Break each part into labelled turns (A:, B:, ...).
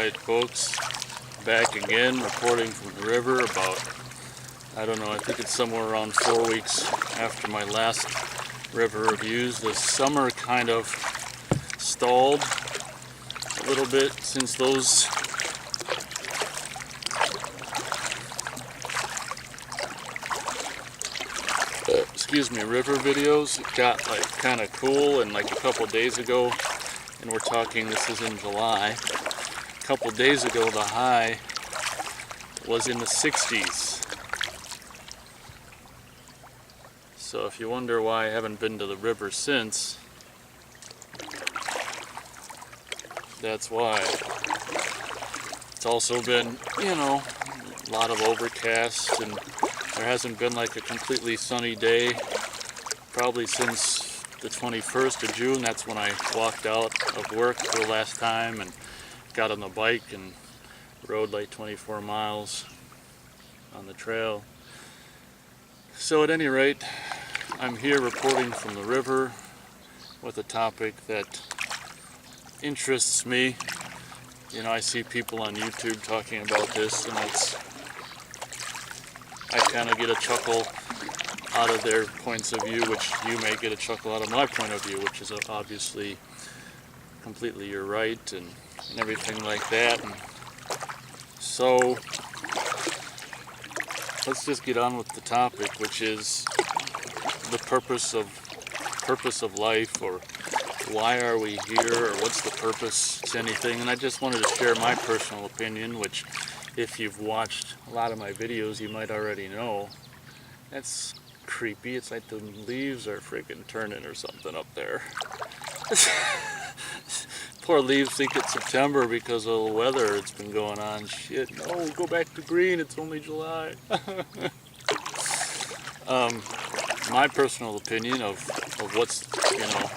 A: Alright folks, back again reporting from the river about, I don't know, I think it's somewhere around 4 weeks after my last river reviews. The summer kind of stalled a little bit since those river videos. It got like kind of cool, and like a couple days ago, and we're talking, this is in July, a couple days ago the high was in the 60s. So if you wonder why I haven't been to the river since, that's why. It's also been, you know, a lot of overcast, and there hasn't been like a completely sunny day probably since the 21st of June. That's when I walked out of work for the last time and got on the bike and rode like 24 miles on the trail. So at any rate, I'm here reporting from the river with a topic that interests me. You know, I see people on YouTube talking about this, and I kind of get a chuckle out of their points of view, which you may get a chuckle out of my point of view, which is obviously completely your right and everything like that. And so let's just get on with the topic, which is the purpose of life, or why are we here, or what's the purpose to anything. And I just wanted to share my personal opinion, which if you've watched a lot of my videos you might already know. That's creepy. It's like the leaves are freaking turning or something up there. Poor leaves think it's September because of the weather it's been going on. Shit, no, go back to green, it's only July. My personal opinion of what's, you know,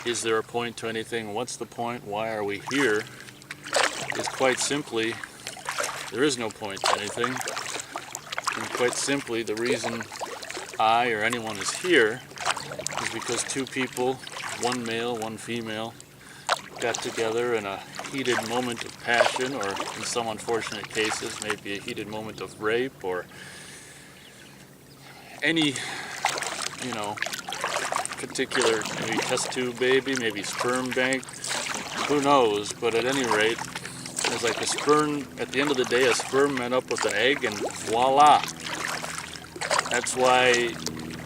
A: is there a point to anything, what's the point, why are we here, is quite simply, there is no point to anything. And quite simply, the reason I or anyone is here is because two people, one male, one female, got together in a heated moment of passion, or in some unfortunate cases, maybe a heated moment of rape, or any, you know, particular, maybe test tube baby, maybe sperm bank, who knows. But at any rate, it's like a sperm, at the end of the day, a sperm met up with an egg, and voila. That's why,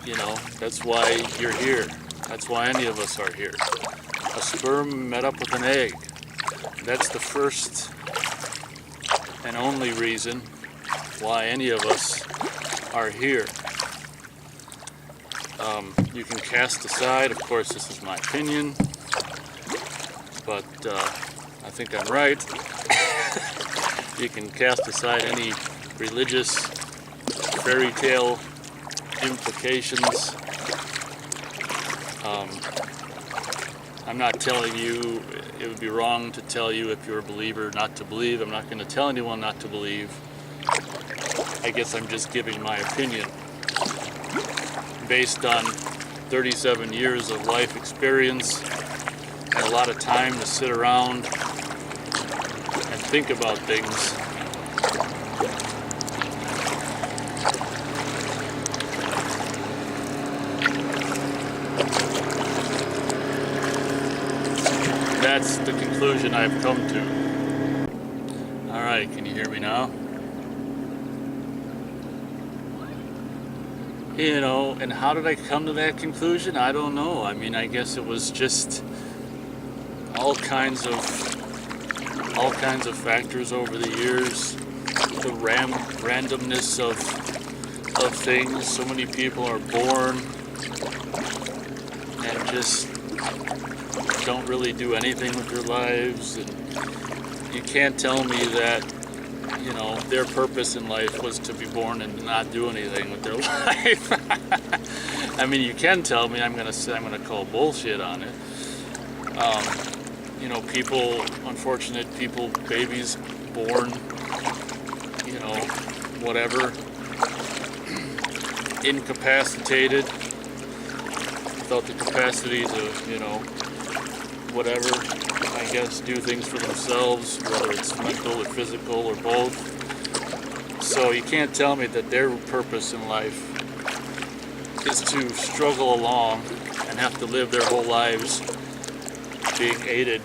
A: you know, that's why you're here. That's why any of us are here. A sperm met up with an egg. That's the first and only reason why any of us are here. You can cast aside, of course this is my opinion, but I think I'm right. You can cast aside any religious fairy tale implications. I'm not telling you, it would be wrong to tell you if you're a believer not to believe. I'm not going to tell anyone not to believe. I guess I'm just giving my opinion based on 37 years of life experience and a lot of time to sit around and think about things. That's the conclusion I've come to. Alright, can you hear me now? You know, and how did I come to that conclusion? I don't know. I mean, I guess it was just all kinds of factors over the years. The randomness of things. So many people are born and just don't really do anything with their lives, and you can't tell me that, you know, their purpose in life was to be born and not do anything with their life. I mean, you can tell me. I'm gonna call bullshit on it. You know, people, unfortunate people, babies born, you know, whatever, incapacitated, without the capacity to, you know, whatever, I guess, do things for themselves, whether it's mental or physical or both. So you can't tell me that their purpose in life is to struggle along and have to live their whole lives being aided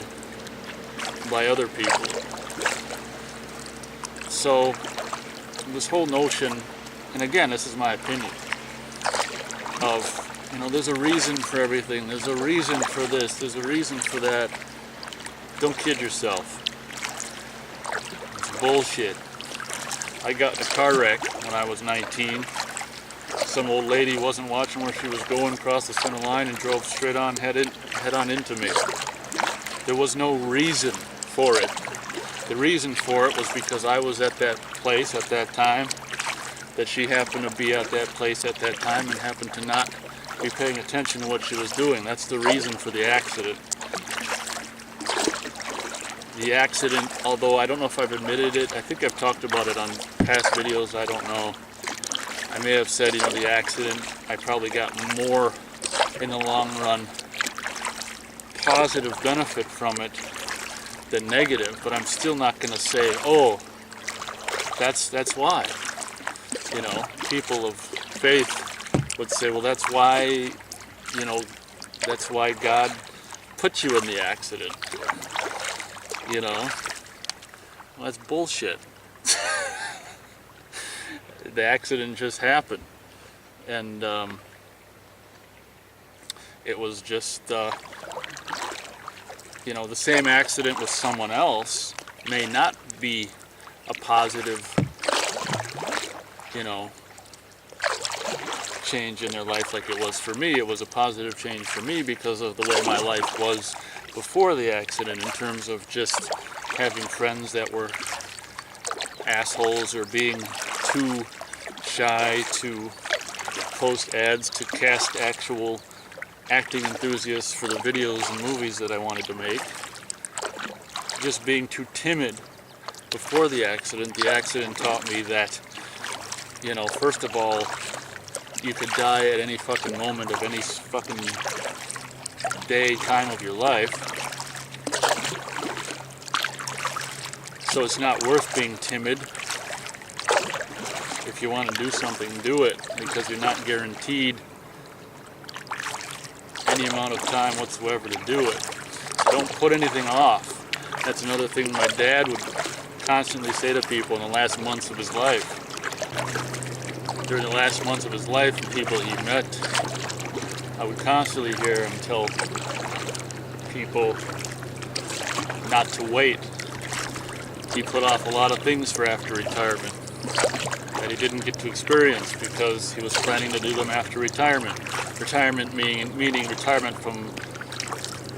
A: by other people. So this whole notion, and again, this is my opinion, of, you know, there's a reason for everything, there's a reason for this, there's a reason for that. Don't kid yourself. It's bullshit. I got in a car wreck when I was 19. Some old lady wasn't watching where she was going across the center line and drove straight on, head on into me. There was no reason for it. The reason for it was because I was at that place at that time, that she happened to be at that place at that time and happened to not be paying attention to what she was doing. That's the reason for the accident. The accident, although I don't know if I've admitted it, I think I've talked about it on past videos, I don't know. I may have said, you know, the accident, I probably got more in the long run positive benefit from it than negative, but I'm still not going to say, oh, that's why. You know, people of faith would say, well, that's why, you know, that's why God put you in the accident. You know, well, that's bullshit. The accident just happened, and it was just, you know, the same accident with someone else may not be a positive, you know, change in their life like it was for me. It was a positive change for me because of the way my life was before the accident, in terms of just having friends that were assholes or being too shy to post ads to cast actual acting enthusiasts for the videos and movies that I wanted to make. Just being too timid before the accident. The accident taught me that, you know, first of all, you could die at any fucking moment of any fucking day, time of your life. So it's not worth being timid. If you want to do something, do it, because you're not guaranteed any amount of time whatsoever to do it. So don't put anything off. That's another thing my dad would constantly say to people in the last months of his life. During the last months of his life, the people he met, I would constantly hear him tell people not to wait. He put off a lot of things for after retirement that he didn't get to experience because he was planning to do them after retirement. Retirement meaning retirement from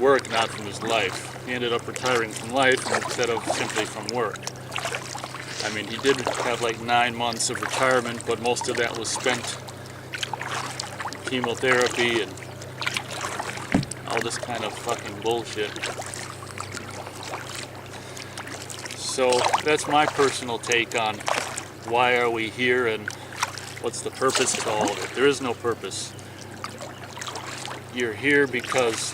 A: work, not from his life. He ended up retiring from life instead of simply from work. I mean, he did have like 9 months of retirement, but most of that was spent chemotherapy and all this kind of fucking bullshit. So that's my personal take on why are we here and what's the purpose to all of it. There is no purpose. You're here because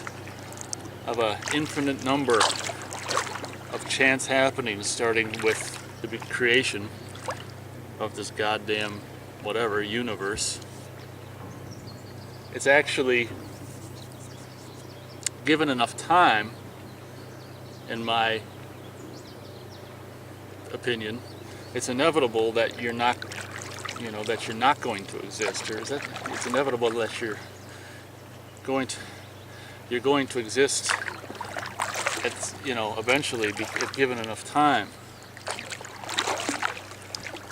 A: of an infinite number of chance happenings, starting with the creation of this goddamn whatever universe. It's actually, given enough time, in my opinion, it's inevitable that you're not, you know, that you're not going to exist, or is that it's inevitable that you're going to exist at, you know, eventually, if given enough time.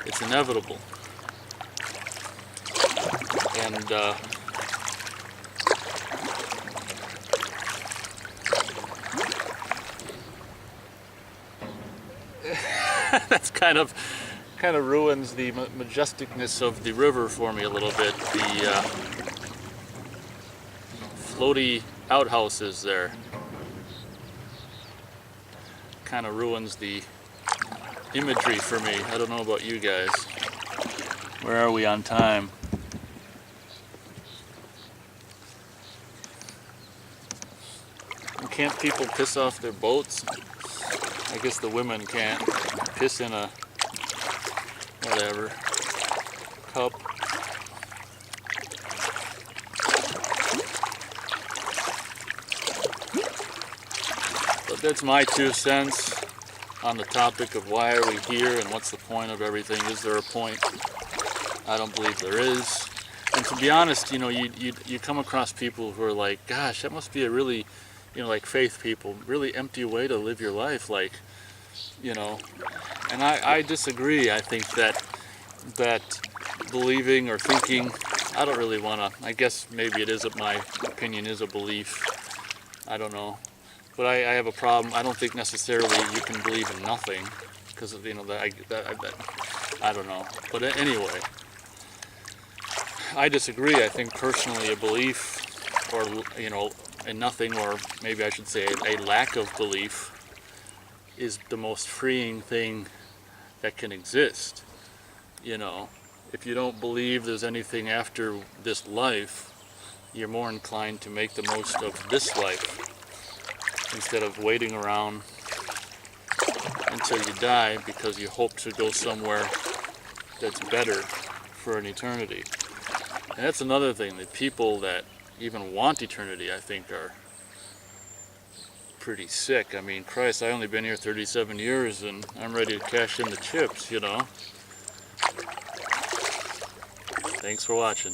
A: It's inevitable. And that's kind of ruins the majesticness of the river for me a little bit. The floaty outhouses there kind of ruins the imagery for me. I don't know about you guys. Where are we on time? can't people piss off their boats? I guess the women can't piss in a whatever cup. But that's my 2 cents on the topic of why are we here and what's the point of everything. Is there a point? I don't believe there is. And to be honest, you know, you come across people who are like, gosh, that must be a really, you know, like faith people, really empty way to live your life, like, you know. And I disagree. I think that believing or thinking, I don't really want to, I guess maybe it is, my opinion is a belief. I don't know. But I have a problem. I don't think necessarily you can believe in nothing, because, you know, I don't know. But anyway, I disagree. I think personally a belief, or, you know, in nothing, or maybe I should say a lack of belief, is the most freeing thing that can exist. You know, if you don't believe there's anything after this life, you're more inclined to make the most of this life instead of waiting around until you die because you hope to go somewhere that's better for an eternity. And that's another thing, the people that even want eternity, I think, are pretty sick. I mean, Christ, I only been here 37 years and I'm ready to cash in the chips, you know. Thanks for watching.